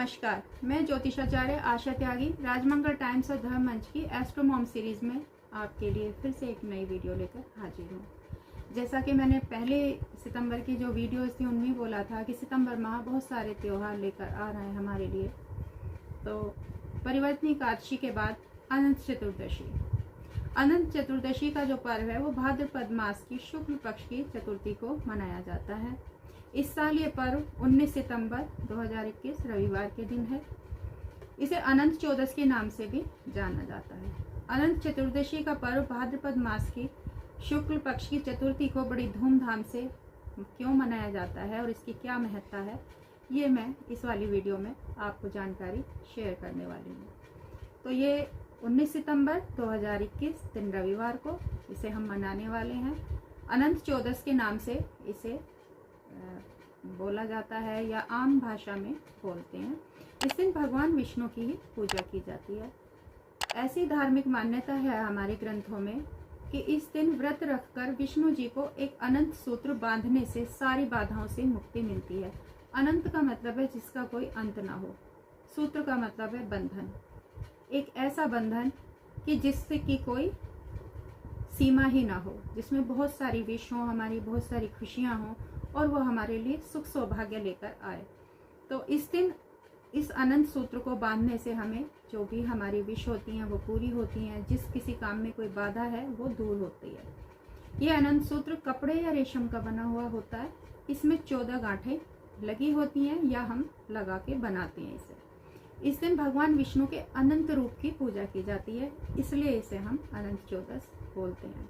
नमस्कार, मैं ज्योतिषाचार्य आशा त्यागी राजमंगल टाइम्स और धर्म मंच की एस्ट्रोमॉम सीरीज में आपके लिए फिर से एक नई वीडियो लेकर हाजिर हूँ। जैसा कि मैंने पहले सितंबर की जो वीडियोस थी उनमें बोला था कि सितंबर माह बहुत सारे त्योहार लेकर आ रहे हैं हमारे लिए। तो परिवर्तनी एकादशी के बाद अनंत चतुर्दशी। अनंत चतुर्दशी का जो पर्व है वो भाद्रपद मास की शुक्ल पक्ष की चतुर्थी को मनाया जाता है। इस साल ये पर्व 19 सितंबर 2021 रविवार के दिन है। इसे अनंत चौदस के नाम से भी जाना जाता है। अनंत चतुर्दशी का पर्व भाद्रपद मास की शुक्ल पक्ष की चतुर्थी को बड़ी धूमधाम से क्यों मनाया जाता है और इसकी क्या महत्ता है, ये मैं इस वाली वीडियो में आपको जानकारी शेयर करने वाली हूँ। तो ये 19 सितंबर 2021 दिन रविवार को इसे हम मनाने वाले हैं। अनंत चौदस के नाम से इसे बोला जाता है या आम भाषा में बोलते हैं। इस दिन भगवान विष्णु की ही पूजा की जाती है। ऐसी धार्मिक मान्यता है हमारे ग्रंथों में कि इस दिन व्रत रखकर विष्णु जी को एक अनंत सूत्र बांधने से सारी बाधाओं से मुक्ति मिलती है। अनंत का मतलब है जिसका कोई अंत ना हो, सूत्र का मतलब है बंधन, एक ऐसा बंधन कि जिससे कि कोई सीमा ही ना हो, जिसमें बहुत सारी विश हो, हमारी बहुत सारी खुशियां हों और वो हमारे लिए सुख सौभाग्य लेकर आए। तो इस दिन इस अनंत सूत्र को बांधने से हमें जो भी हमारी विश होती हैं वो पूरी होती हैं, जिस किसी काम में कोई बाधा है वो दूर होती है। ये अनंत सूत्र कपड़े या रेशम का बना हुआ होता है। इसमें 14 गांठें लगी होती हैं या हम लगा के बनाते हैं इसे। इस दिन भगवान विष्णु के अनंत रूप की पूजा की जाती है, इसलिए इसे हम अनंत चौदस बोलते हैं।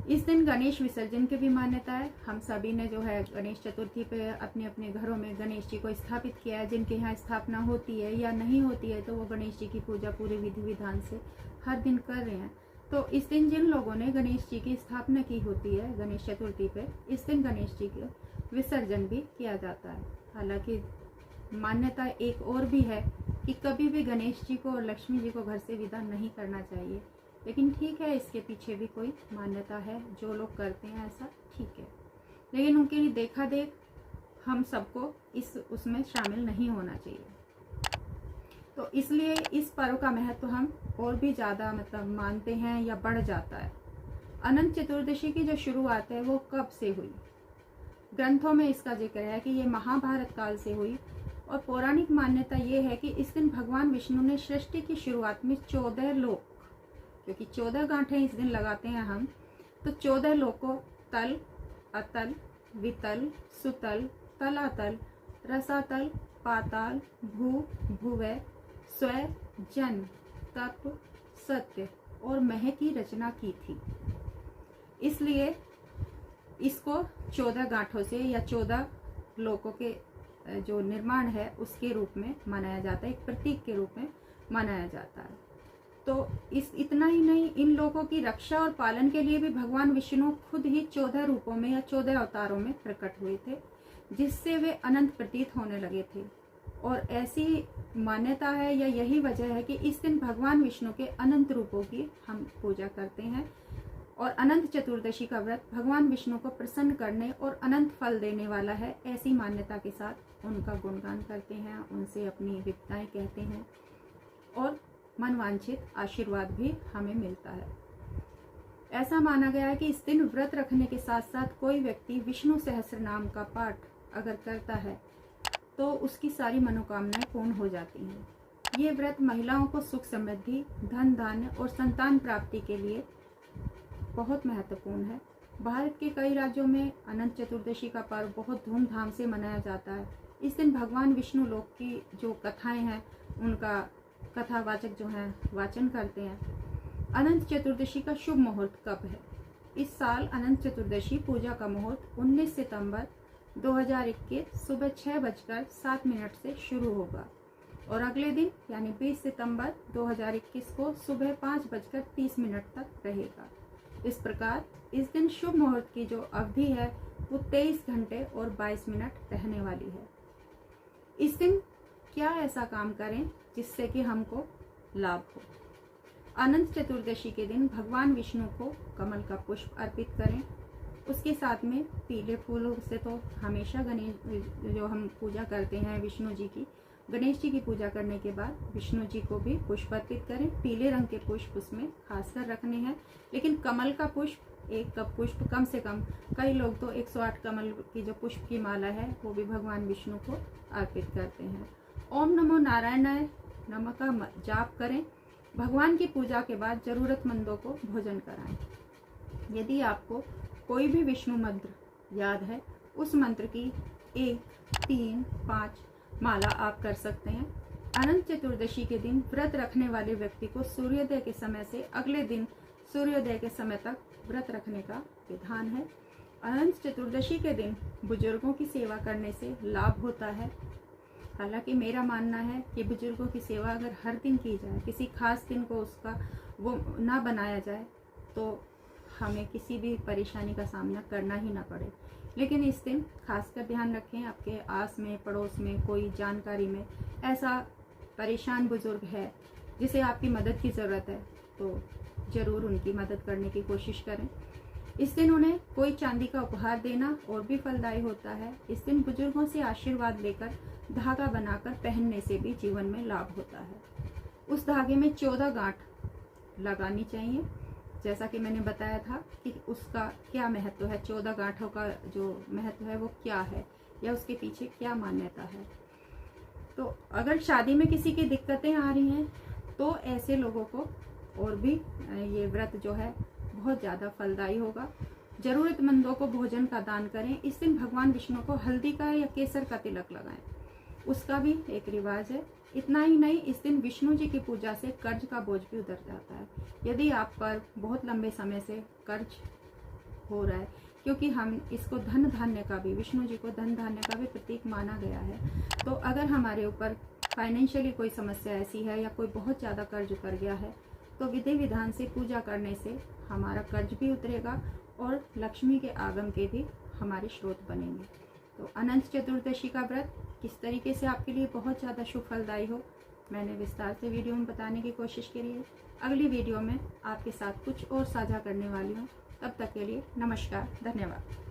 इस दिन गणेश विसर्जन की भी मान्यता है। हम सभी ने जो है गणेश चतुर्थी पे अपने अपने घरों में गणेश जी को स्थापित किया है। जिनके यहाँ स्थापना होती है या नहीं होती है तो वो गणेश जी की पूजा पूरे विधि विधान से हर दिन कर रहे हैं। तो इस दिन जिन लोगों ने गणेश जी की स्थापना की होती है गणेश चतुर्थी पे, इस दिन गणेश जी का विसर्जन भी किया जाता है। हालांकि मान्यता एक और भी है कि कभी भी गणेश जी को और लक्ष्मी जी को घर से विदा नहीं करना चाहिए, लेकिन ठीक है, इसके पीछे भी कोई मान्यता है। जो लोग करते हैं ऐसा ठीक है, लेकिन उनके लिए देखा देख हम सबको उसमें शामिल नहीं होना चाहिए। तो इसलिए इस पर्व का महत्व हम और भी ज़्यादा मानते हैं या बढ़ जाता है। अनंत चतुर्दशी की जो शुरुआत है वो कब से हुई? ग्रंथों में इसका जिक्र है कि ये महाभारत काल से हुई और पौराणिक मान्यता ये है कि इस दिन भगवान विष्णु ने सृष्टि की शुरुआत में 14 लोक, क्योंकि 14 गांठें इस दिन लगाते हैं हम, तो 14 लोकों तल, अतल, वितल, सुतल, तलातल, रसातल, पाताल, भू, भुवै, स्व, जन, तप, सत्य और मह की रचना की थी। इसलिए इसको 14 गांठों से या 14 लोकों के जो निर्माण है उसके रूप में मनाया जाता है, एक प्रतीक के रूप में मनाया जाता है। तो इतना ही नहीं, इन लोगों की रक्षा और पालन के लिए भी भगवान विष्णु खुद ही 14 रूपों में या 14 अवतारों में प्रकट हुए थे, जिससे वे अनंत प्रतीत होने लगे थे। और ऐसी मान्यता है या यही वजह है कि इस दिन भगवान विष्णु के अनंत रूपों की हम पूजा करते हैं। और अनंत चतुर्दशी का व्रत भगवान विष्णु को प्रसन्न करने और अनंत फल देने वाला है, ऐसी मान्यता के साथ उनका गुणगान करते हैं, उनसे अपनी विपदाएं कहते हैं और मनवांछित आशीर्वाद भी हमें मिलता है। ऐसा माना गया है कि इस दिन व्रत रखने के साथ साथ कोई व्यक्ति विष्णु सहस्त्र नाम का पाठ अगर करता है तो उसकी सारी मनोकामनाएं पूर्ण हो जाती हैं। ये व्रत महिलाओं को सुख समृद्धि, धन धान्य और संतान प्राप्ति के लिए बहुत महत्वपूर्ण है। भारत के कई राज्यों में अनंत चतुर्दशी का पर्व बहुत धूमधाम से मनाया जाता है। इस दिन भगवान विष्णु लोक की जो कथाएं हैं उनका कथावाचक जो हैं वाचन करते हैं। अनंत चतुर्दशी का शुभ मुहूर्त कब है? इस साल अनंत चतुर्दशी पूजा का मुहूर्त 19 सितंबर 2021 सुबह 6:07 से शुरू होगा और अगले दिन यानी 20 सितंबर 2021 को सुबह 5:30 तक रहेगा। इस प्रकार इस दिन शुभ मुहूर्त की जो अवधि है वो 23 घंटे और 22 मिनट रहने वाली है। इस दिन क्या ऐसा काम करें जिससे कि हमको लाभ हो? अनंत चतुर्दशी के दिन भगवान विष्णु को कमल का पुष्प अर्पित करें, उसके साथ में पीले फूलों से तो हमेशा गणेश जो हम पूजा करते हैं विष्णु जी की, गणेश जी की पूजा करने के बाद विष्णु जी को भी पुष्प अर्पित करें। पीले रंग के पुष्प उसमें खासकर रखने हैं, लेकिन कमल का पुष्प 1 कप पुष्प कम से कम, कई लोग तो 108 कमल की जो पुष्प की माला है वो भी भगवान विष्णु को अर्पित करते हैं। ओम नमो नारायणाय नमः का जाप करें। भगवान की पूजा के बाद जरूरतमंदों को भोजन कराएं। यदि आपको कोई भी विष्णु मंत्र याद है, उस मंत्र की 1, 3, 5 माला आप कर सकते हैं। अनंत चतुर्दशी के दिन व्रत रखने वाले व्यक्ति को सूर्योदय के समय से अगले दिन सूर्योदय के समय तक व्रत रखने का विधान है। अनंत चतुर्दशी के दिन बुजुर्गों की सेवा करने से लाभ होता है। हालांकि मेरा मानना है कि बुजुर्गों की सेवा अगर हर दिन की जाए, किसी खास दिन को उसका वो ना बनाया जाए, तो हमें किसी भी परेशानी का सामना करना ही ना पड़े। लेकिन इस दिन खासकर ध्यान रखें, आपके आस में पड़ोस में कोई जानकारी में ऐसा परेशान बुजुर्ग है जिसे आपकी मदद की ज़रूरत है, तो ज़रूर उनकी मदद करने की कोशिश करें। इस दिन उन्हें कोई चांदी का उपहार देना और भी फलदायी होता है। इस दिन बुजुर्गों से आशीर्वाद लेकर धागा बनाकर पहनने से भी जीवन में लाभ होता है। उस धागे में 14 गांठ लगानी चाहिए। जैसा कि मैंने बताया था कि उसका क्या महत्व है, 14 गांठों का जो महत्व है वो क्या है या उसके पीछे क्या मान्यता है। तो अगर शादी में किसी की दिक्कतें आ रही हैं तो ऐसे लोगों को और भी ये व्रत जो है बहुत ज़्यादा फलदायी होगा। ज़रूरतमंदों को भोजन का दान करें। इस दिन भगवान विष्णु को हल्दी का या केसर का तिलक लगाएं, उसका भी एक रिवाज है। इतना ही नहीं, इस दिन विष्णु जी की पूजा से कर्ज का बोझ भी उतर जाता है। यदि आप पर बहुत लंबे समय से कर्ज हो रहा है, क्योंकि हम इसको धन धान्य का भी, विष्णु जी को धन धान्य का भी प्रतीक माना गया है, तो अगर हमारे ऊपर फाइनेंशियली कोई समस्या ऐसी है या कोई बहुत ज़्यादा कर्ज उतर गया है, तो विधि विधान से पूजा करने से हमारा कर्ज भी उतरेगा और लक्ष्मी के आगम के भी हमारे स्रोत बनेंगे। तो अनंत चतुर्दशी का व्रत किस तरीके से आपके लिए बहुत ज़्यादा शुभ फलदायी हो, मैंने विस्तार से वीडियो में बताने की कोशिश करी है। अगली वीडियो में आपके साथ कुछ और साझा करने वाली हूँ। तब तक के लिए नमस्कार, धन्यवाद।